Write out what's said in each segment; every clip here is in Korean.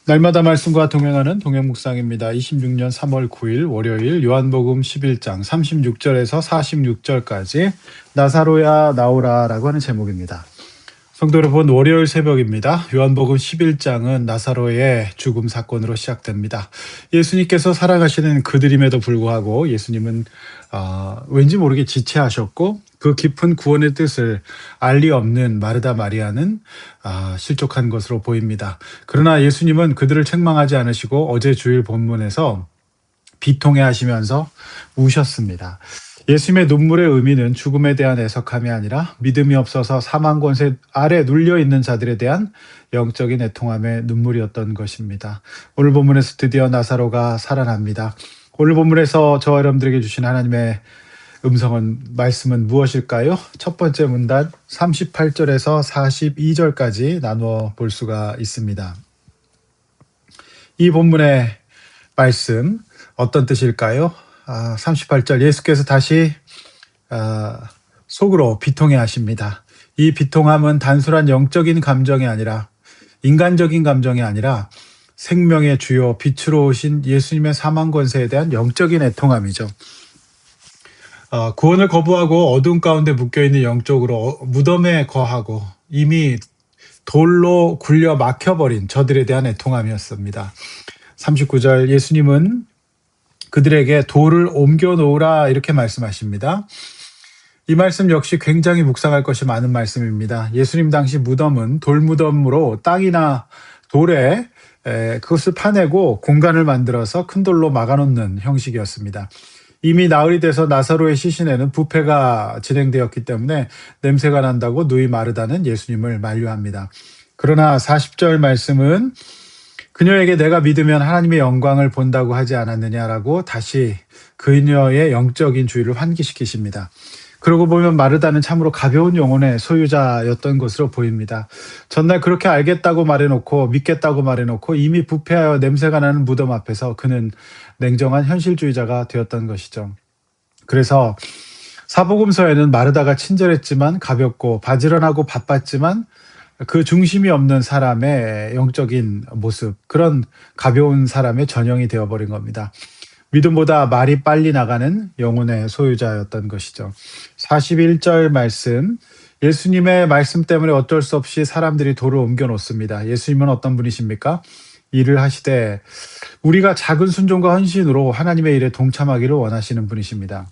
날마다 말씀과 동행하는 동행 묵상입니다. 26년 3월 9일 월요일 요한복음 11장 36절에서 46절까지 나사로야 나오라라고 하는 제목입니다. 성도 여러분, 월요일 새벽입니다. 요한복음 11장은 나사로의 죽음 사건으로 시작됩니다. 예수님께서 살아가시는 그들임에도 불구하고 예수님은 왠지 모르게 지체하셨고 그 깊은 구원의 뜻을 알 리 없는 마르다 마리아는 실족한 것으로 보입니다. 그러나 예수님은 그들을 책망하지 않으시고 어제 주일 본문에서 비통해 하시면서 우셨습니다. 예수님의 눈물의 의미는 죽음에 대한 애석함이 아니라 믿음이 없어서 사망 권세 아래 눌려 있는 자들에 대한 영적인 애통함의 눈물이었던 것입니다. 오늘 본문에서 드디어 나사로가 살아납니다. 오늘 본문에서 저와 여러분들에게 주신 하나님의 말씀은 무엇일까요? 첫 번째 문단 38절에서 42절까지 나누어 볼 수가 있습니다. 이 본문의 말씀 어떤 뜻일까요? 38절 예수께서 다시 속으로 비통해 하십니다. 이 비통함은 단순한 영적인 감정이 아니라 인간적인 감정이 아니라 생명의 주요 빛으로 오신 예수님의 사망 권세에 대한 영적인 애통함이죠. 구원을 거부하고 어둠 가운데 묶여있는 영적으로 무덤에 거하고 이미 돌로 굴려 막혀버린 저들에 대한 애통함이었습니다. 39절 예수님은 그들에게 돌을 옮겨 놓으라 이렇게 말씀하십니다. 이 말씀 역시 굉장히 묵상할 것이 많은 말씀입니다. 예수님 당시 무덤은 돌무덤으로 땅이나 돌에 그것을 파내고 공간을 만들어서 큰 돌로 막아놓는 형식이었습니다. 이미 나흘이 돼서 나사로의 시신에는 부패가 진행되었기 때문에 냄새가 난다고 누이 마르다는 예수님을 만류합니다. 그러나 40절 말씀은 그녀에게 내가 믿으면 하나님의 영광을 본다고 하지 않았느냐라고 다시 그녀의 영적인 주의를 환기시키십니다. 그러고 보면 마르다는 참으로 가벼운 영혼의 소유자였던 것으로 보입니다. 전날 그렇게 알겠다고 말해놓고 믿겠다고 말해놓고 이미 부패하여 냄새가 나는 무덤 앞에서 그는 냉정한 현실주의자가 되었던 것이죠. 그래서 사복음서에는 마르다가 친절했지만 가볍고 바지런하고 바빴지만 그 중심이 없는 사람의 영적인 모습, 그런 가벼운 사람의 전형이 되어버린 겁니다. 믿음보다 말이 빨리 나가는 영혼의 소유자였던 것이죠. 41절 말씀, 예수님의 말씀 때문에 어쩔 수 없이 사람들이 돌을 옮겨 놓습니다. 예수님은 어떤 분이십니까? 일을 하시되 우리가 작은 순종과 헌신으로 하나님의 일에 동참하기를 원하시는 분이십니다.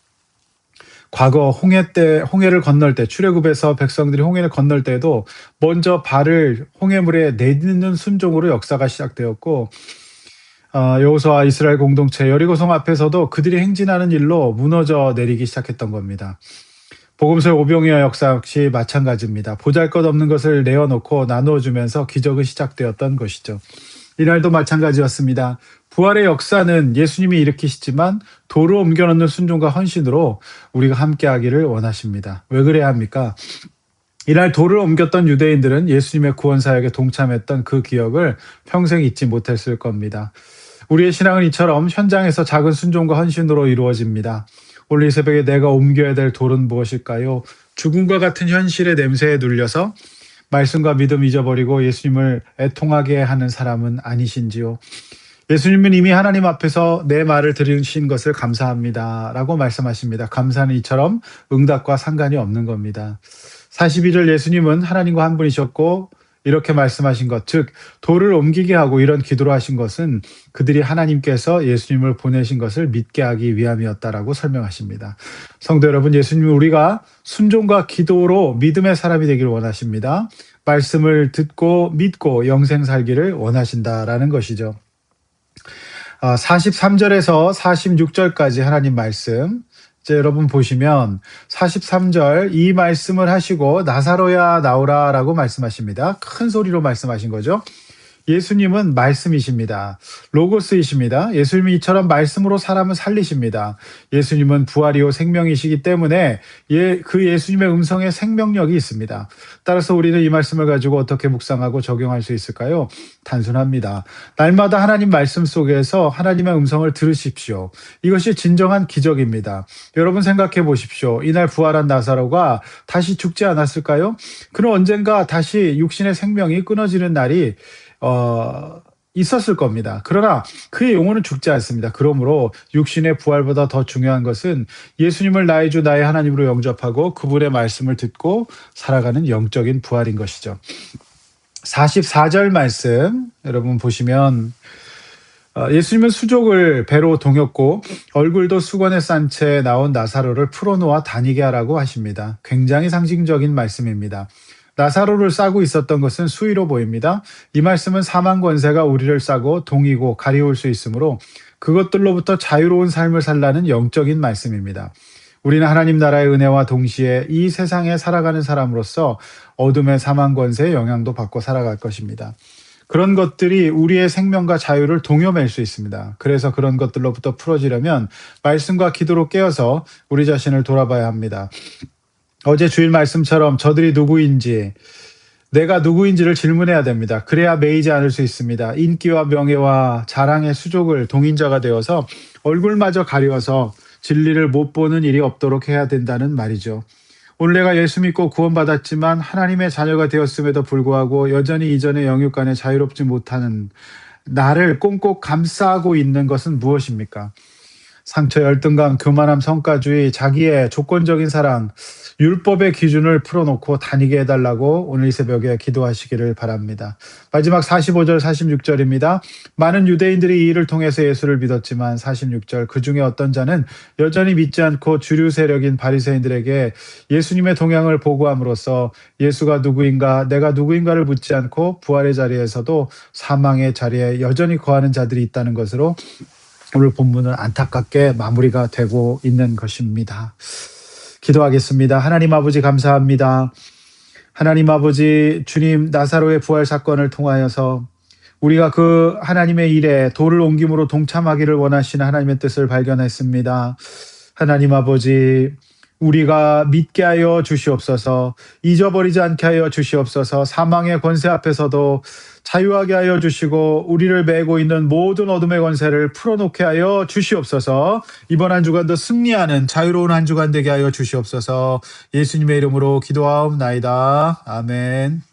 과거 홍해를 건널 때, 출애굽에서 백성들이 홍해를 건널 때에도 먼저 발을 홍해물에 내딛는 순종으로 역사가 시작되었고, 여호수아 이스라엘 공동체 여리고성 앞에서도 그들이 행진하는 일로 무너져 내리기 시작했던 겁니다. 복음서의 오병이어 역사 역시 마찬가지입니다. 보잘것없는 것을 내어놓고 나누어주면서 기적이 시작되었던 것이죠. 이날도 마찬가지였습니다. 부활의 역사는 예수님이 일으키시지만 돌을 옮겨놓는 순종과 헌신으로 우리가 함께하기를 원하십니다. 왜 그래야 합니까? 이날 돌을 옮겼던 유대인들은 예수님의 구원 사역에 동참했던 그 기억을 평생 잊지 못했을 겁니다. 우리의 신앙은 이처럼 현장에서 작은 순종과 헌신으로 이루어집니다. 오늘 이 새벽에 내가 옮겨야 될 돌은 무엇일까요? 죽음과 같은 현실의 냄새에 눌려서 말씀과 믿음 잊어버리고 예수님을 애통하게 하는 사람은 아니신지요? 예수님은 이미 하나님 앞에서 내 말을 들으신 것을 감사합니다 라고 말씀하십니다. 감사는 이처럼 응답과 상관이 없는 겁니다. 42절 예수님은 하나님과 한 분이셨고 이렇게 말씀하신 것, 즉 돌을 옮기게 하고 이런 기도를 하신 것은 그들이 하나님께서 예수님을 보내신 것을 믿게 하기 위함이었다라고 설명하십니다. 성도 여러분, 예수님은 우리가 순종과 기도로 믿음의 사람이 되기를 원하십니다. 말씀을 듣고 믿고 영생 살기를 원하신다라는 것이죠. 43절에서 46절까지 하나님 말씀, 이제 여러분 보시면 43절 이 말씀을 하시고 나사로야 나오라라고 말씀하십니다. 큰 소리로 말씀하신 거죠. 예수님은 말씀이십니다. 로고스이십니다. 예수님이 이처럼 말씀으로 사람을 살리십니다. 예수님은 부활이요 생명이시기 때문에 그 예수님의 음성에 생명력이 있습니다. 따라서 우리는 이 말씀을 가지고 어떻게 묵상하고 적용할 수 있을까요? 단순합니다. 날마다 하나님 말씀 속에서 하나님의 음성을 들으십시오. 이것이 진정한 기적입니다. 여러분 생각해 보십시오. 이날 부활한 나사로가 다시 죽지 않았을까요? 그는 언젠가 다시 육신의 생명이 끊어지는 날이 있었을 겁니다. 그러나 그의 영혼은 죽지 않습니다. 그러므로 육신의 부활보다 더 중요한 것은 예수님을 나의 주 나의 하나님으로 영접하고 그분의 말씀을 듣고 살아가는 영적인 부활인 것이죠. 44절 말씀 여러분 보시면 예수님은 수족을 배로 동였고 얼굴도 수건에 싼 채 나온 나사로를 풀어놓아 다니게 하라고 하십니다. 굉장히 상징적인 말씀입니다. 나사로를 싸고 있었던 것은 수위로 보입니다. 이 말씀은 사망 권세가 우리를 싸고 동이고 가리울 수 있으므로 그것들로부터 자유로운 삶을 살라는 영적인 말씀입니다. 우리는 하나님 나라의 은혜와 동시에 이 세상에 살아가는 사람으로서 어둠의 사망 권세의 영향도 받고 살아갈 것입니다. 그런 것들이 우리의 생명과 자유를 동요맬 수 있습니다. 그래서 그런 것들로부터 풀어지려면 말씀과 기도로 깨어서 우리 자신을 돌아봐야 합니다. 어제 주일 말씀처럼 저들이 누구인지, 내가 누구인지를 질문해야 됩니다. 그래야 매이지 않을 수 있습니다. 인기와 명예와 자랑의 수족을 동인자가 되어서 얼굴마저 가려서 진리를 못 보는 일이 없도록 해야 된다는 말이죠. 오늘 내가 예수 믿고 구원받았지만 하나님의 자녀가 되었음에도 불구하고 여전히 이전의 영육간에 자유롭지 못하는 나를 꽁꽁 감싸고 있는 것은 무엇입니까? 상처, 열등감, 교만함, 성과주의, 자기의 조건적인 사랑, 율법의 기준을 풀어놓고 다니게 해달라고 오늘 이 새벽에 기도하시기를 바랍니다. 마지막 45절, 46절입니다. 많은 유대인들이 이 일을 통해서 예수를 믿었지만 46절, 그 중에 어떤 자는 여전히 믿지 않고 주류 세력인 바리새인들에게 예수님의 동향을 보고함으로써 예수가 누구인가, 내가 누구인가를 묻지 않고 부활의 자리에서도 사망의 자리에 여전히 거하는 자들이 있다는 것으로 오늘 본문은 안타깝게 마무리가 되고 있는 것입니다. 기도하겠습니다. 하나님 아버지 감사합니다. 하나님 아버지 주님 나사로의 부활 사건을 통하여서 우리가 그 하나님의 일에 돌을 옮김으로 동참하기를 원하시는 하나님의 뜻을 발견했습니다. 하나님 아버지 우리가 믿게 하여 주시옵소서, 잊어버리지 않게 하여 주시옵소서, 사망의 권세 앞에서도 자유하게 하여 주시고 우리를 메고 있는 모든 어둠의 권세를 풀어놓게 하여 주시옵소서. 이번 한 주간도 승리하는 자유로운 한 주간 되게 하여 주시옵소서. 예수님의 이름으로 기도하옵나이다. 아멘.